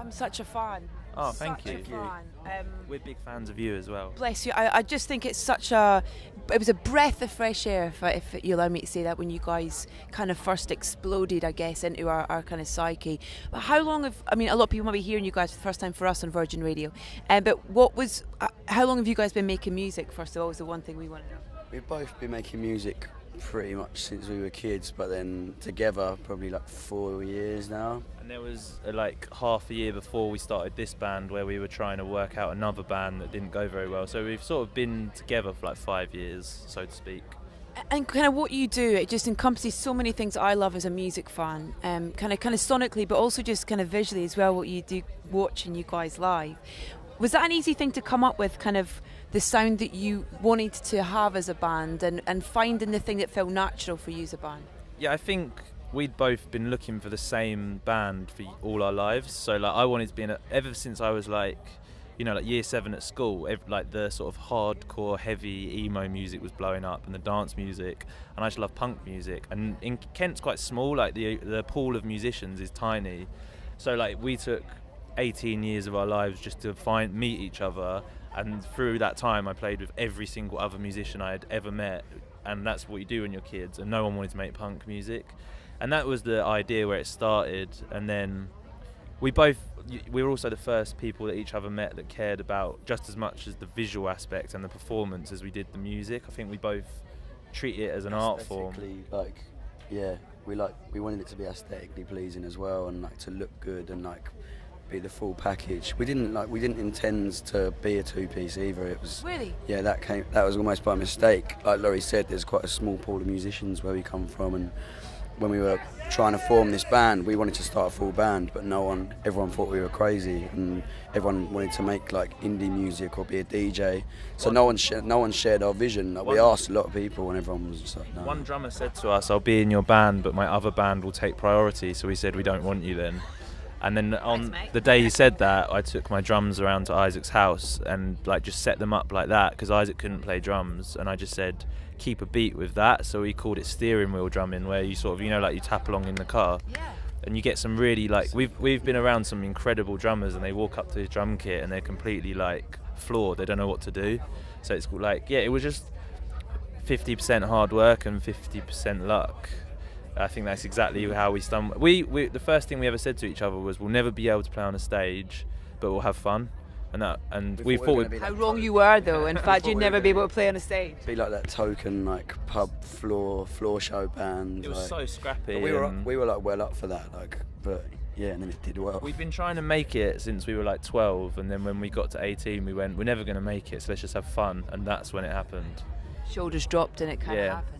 I'm such a fan. Oh, thank you. Such a fan. We're big fans of you as well. Bless you. I just think it's it was a breath of fresh air, if you allow me to say that, when you guys kind of first exploded, I guess, into our kind of psyche. But how long a lot of people might be hearing you guys for the first time for us on Virgin Radio. But how long have you guys been making music, first of all, is the one thing we want to know. We've both been making music pretty much since we were kids, but then together probably like 4 years now. And there was like half a year before we started this band where we were trying to work out another band that didn't go very well. So we've sort of been together for like 5 years, so to speak. And kind of what you do, it just encompasses so many things I love as a music fan, kind of sonically, but also just kind of visually as well, what you do watching you guys live. Was that an easy thing to come up with, kind of the sound that you wanted to have as a band and finding the thing that felt natural for you as a band? Yeah, I think we'd both been looking for the same band for all our lives. So like I wanted to be ever since I was like year 7 at school, like the sort of hardcore heavy emo music was blowing up and the dance music, and I just love punk music. And in Kent's quite small, like the pool of musicians is tiny. So like we took 18 years of our lives just to meet each other, and through that time I played with every single other musician I had ever met, and that's what you do when you're kids, and no one wanted to make punk music, and that was the idea where it started. And then we were also the first people that each other met that cared about just as much as the visual aspect and the performance as we did the music. I think we both treat it as an art form. We wanted it to be aesthetically pleasing as well, and like to look good and like be the full package. We didn't intend to be a two-piece either. It was really, that was almost by mistake. Like Laurie said, there's quite a small pool of musicians where we come from, and when we were trying to form this band, we wanted to start a full band, but everyone thought we were crazy, and everyone wanted to make like indie music or be a DJ. So no one shared our vision. Like, we asked a lot of people, and everyone was like, no. One drummer said to us, "I'll be in your band, but my other band will take priority." So we said, "We don't want you then." And then on the day he said that, I took my drums around to Isaac's house and like just set them up like that, because Isaac couldn't play drums, and I just said, keep a beat with that. So we called it steering wheel drumming, where you sort of, like you tap along in the car. Yeah. And you get some really like, we've been around some incredible drummers, and they walk up to his drum kit and they're completely like floored. They don't know what to do. So it's like, it was just 50% hard work and 50% luck. I think that's exactly how we stumbled. The first thing we ever said to each other was, we'll never be able to play on a stage, but we'll have fun. And we thought how wrong you were, though. In fact, you'd never be able to play on a stage. Be like that token like pub floor show band. It was so scrappy. We were like well up for that, like, but yeah, and then it did well. We've been trying to make it since we were like 12, and then when we got to 18, we went, we're never going to make it, so let's just have fun, and that's when it happened. Shoulders dropped, and it kind of happened.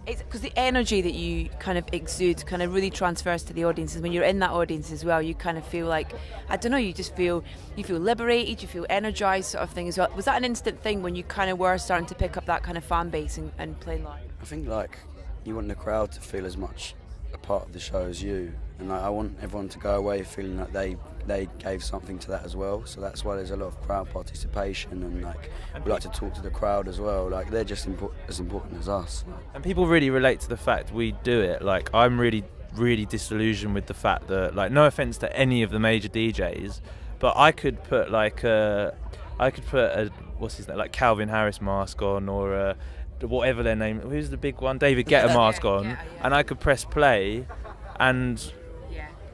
It's because the energy that you kind of exude kind of really transfers to the audiences. When you're in that audience as well, you kind of feel like, I don't know, you feel liberated, you feel energized, sort of thing as well. Was that an instant thing when you kind of were starting to pick up that kind of fan base and play live? I think like you want the crowd to feel as much a part of the show as you, and like, I want everyone to go away feeling like they gave something to that as well. So that's why there's a lot of crowd participation, and like we like to talk to the crowd as well. Like they're just as important as us. And people really relate to the fact we do it. Like I'm really, really disillusioned with the fact that, like, no offense to any of the major DJs, but I could put a what's his name, like Calvin Harris mask on, or whatever their name. Who's the big one? David Guetta mask on, and I could press play, and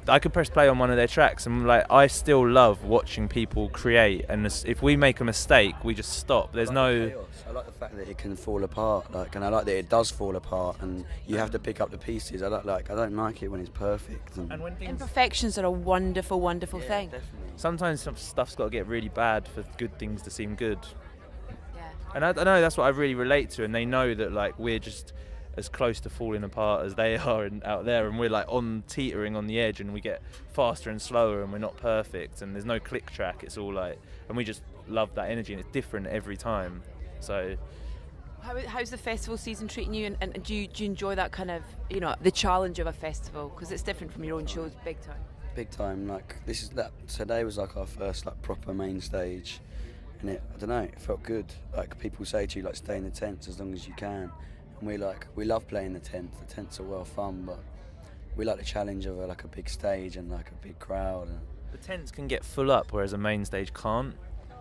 I could press play on one of their tracks, and like I still love watching people create. And if we make a mistake, we just stop. There's no chaos. I like the fact that it can fall apart, like, and I like that it does fall apart, and you have to pick up the pieces. I don't like it when it's perfect. And when imperfections are a wonderful, wonderful thing. Definitely. Sometimes some stuff's got to get really bad for good things to seem good. Yeah. And I know that's what I really relate to, and they know that like we're just as close to falling apart as they are out there, and we're like teetering on the edge, and we get faster and slower, and we're not perfect, and there's no click track. It's all like, and we just love that energy, and it's different every time. So how's the festival season treating you, and do you enjoy that kind of, the challenge of a festival, because it's different from your own shows? Big time. Like today was like our first like proper main stage, and I don't know, it felt good. Like people say to you, like, stay in the tents as long as you can. And we love playing the tents. The tents are well fun, but we like the challenge of like a big stage and like a big crowd. And The tents can get full up, whereas a main stage can't,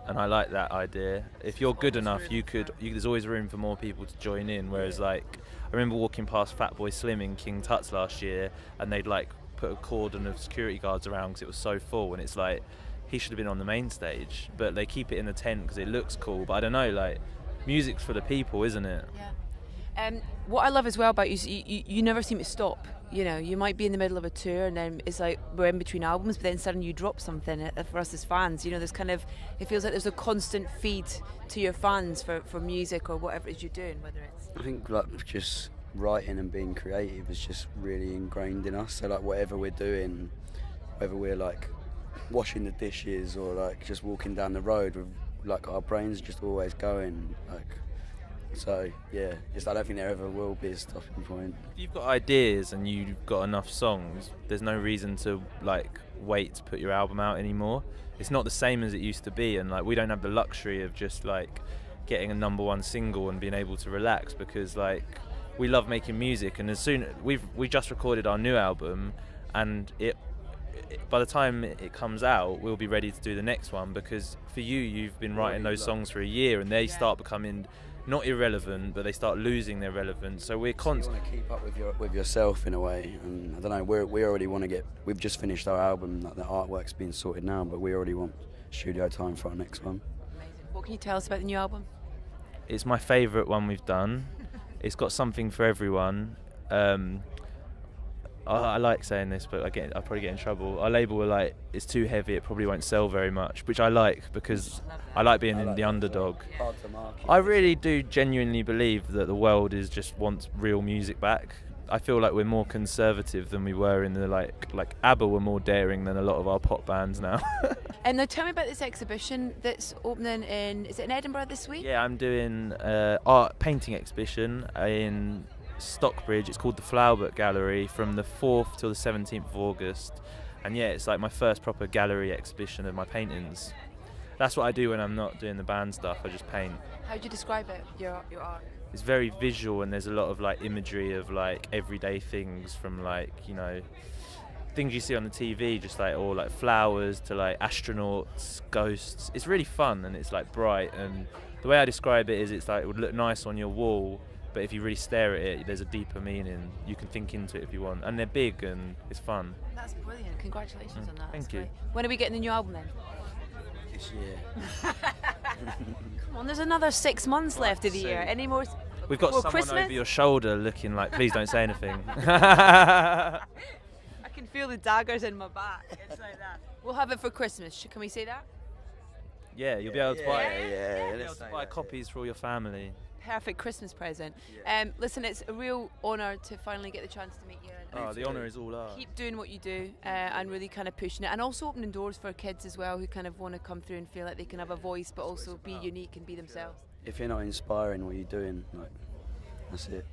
and I like that idea. If you're good enough, there's always room for more people to join in. Whereas, like, I remember walking past Fatboy Slim in King Tut's last year, and they'd like put a cordon of security guards around because it was so full, and it's like he should have been on the main stage, but they keep it in the tent because it looks cool. But I don't know, like, music's for the people, isn't it? Yeah. What I love as well about you is you never seem to stop. You know, you might be in the middle of a tour and then it's like we're in between albums, but then suddenly you drop something. For us as fans, you know, there's kind of, it feels like there's a constant feed to your fans for music or whatever it is you're doing, whether it's... I think like just writing and being creative is just really ingrained in us. So like whatever we're doing, whether we're like washing the dishes or like just walking down the road, with like our brains are just always going, like. So yeah, I don't think there ever will be a stopping point. If you've got ideas and you've got enough songs, there's no reason to like wait to put your album out anymore. It's not the same as it used to be, and like we don't have the luxury of just like getting a #1 single and being able to relax, because like we love making music, and as soon we just recorded our new album, and by the time it comes out, we'll be ready to do the next one, because for you've been writing those songs for a year, and they start becoming not irrelevant, but they start losing their relevance. So we're constantly... You want to keep up with yourself in a way, and I don't know, we already want to get... We've just finished our album, like the artwork's being sorted now, but we already want studio time for our next one. Amazing. What can you tell us about the new album? It's my favourite one we've done. It's got something for everyone. I like saying this, but I'll probably get in trouble. Our label were like, it's too heavy, it probably won't sell very much, which I like, because I like being in the underdog. Hard to market. I really do genuinely believe that the world just wants real music back. I feel like we're more conservative than we were in the like ABBA were more daring than a lot of our pop bands now. And now tell me about this exhibition that's opening is it in Edinburgh this week? Yeah, I'm doing art painting exhibition in Stockbridge. It's called the Flowerbook Gallery, from the 4th till the 17th of August, and yeah, it's like my first proper gallery exhibition of my paintings. That's what I do when I'm not doing the band stuff. I just paint. How would you describe it, your art? It's very visual, and there's a lot of like imagery of like everyday things, from like, you know, things you see on the TV, just like, or like flowers, to like astronauts, ghosts. It's really fun, and it's like bright, and the way I describe it is it's like it would look nice on your wall, but if you really stare at it, there's a deeper meaning. You can think into it if you want, and they're big and it's fun. That's brilliant. Congratulations on that. Thank you. Great. When are we getting the new album then? This year. Come on, there's another 6 months left of the year. Any more? We've got someone Christmas? over your shoulder looking like, please don't say anything. I can feel the daggers in my back. It's like that. We'll have it for Christmas. Can we say that? Yeah, you'll be able to buy it. Yeah, You'll be able to buy copies for all your family. Perfect Christmas present. Yeah. Listen, it's a real honour to finally get the chance to meet you. Oh, the honour is all ours. Keep doing what you do and really kind of pushing it, and also opening doors for kids as well, who kind of want to come through and feel like they can have a voice, but also be unique and be themselves. If you're not inspiring what you're doing, like, that's it.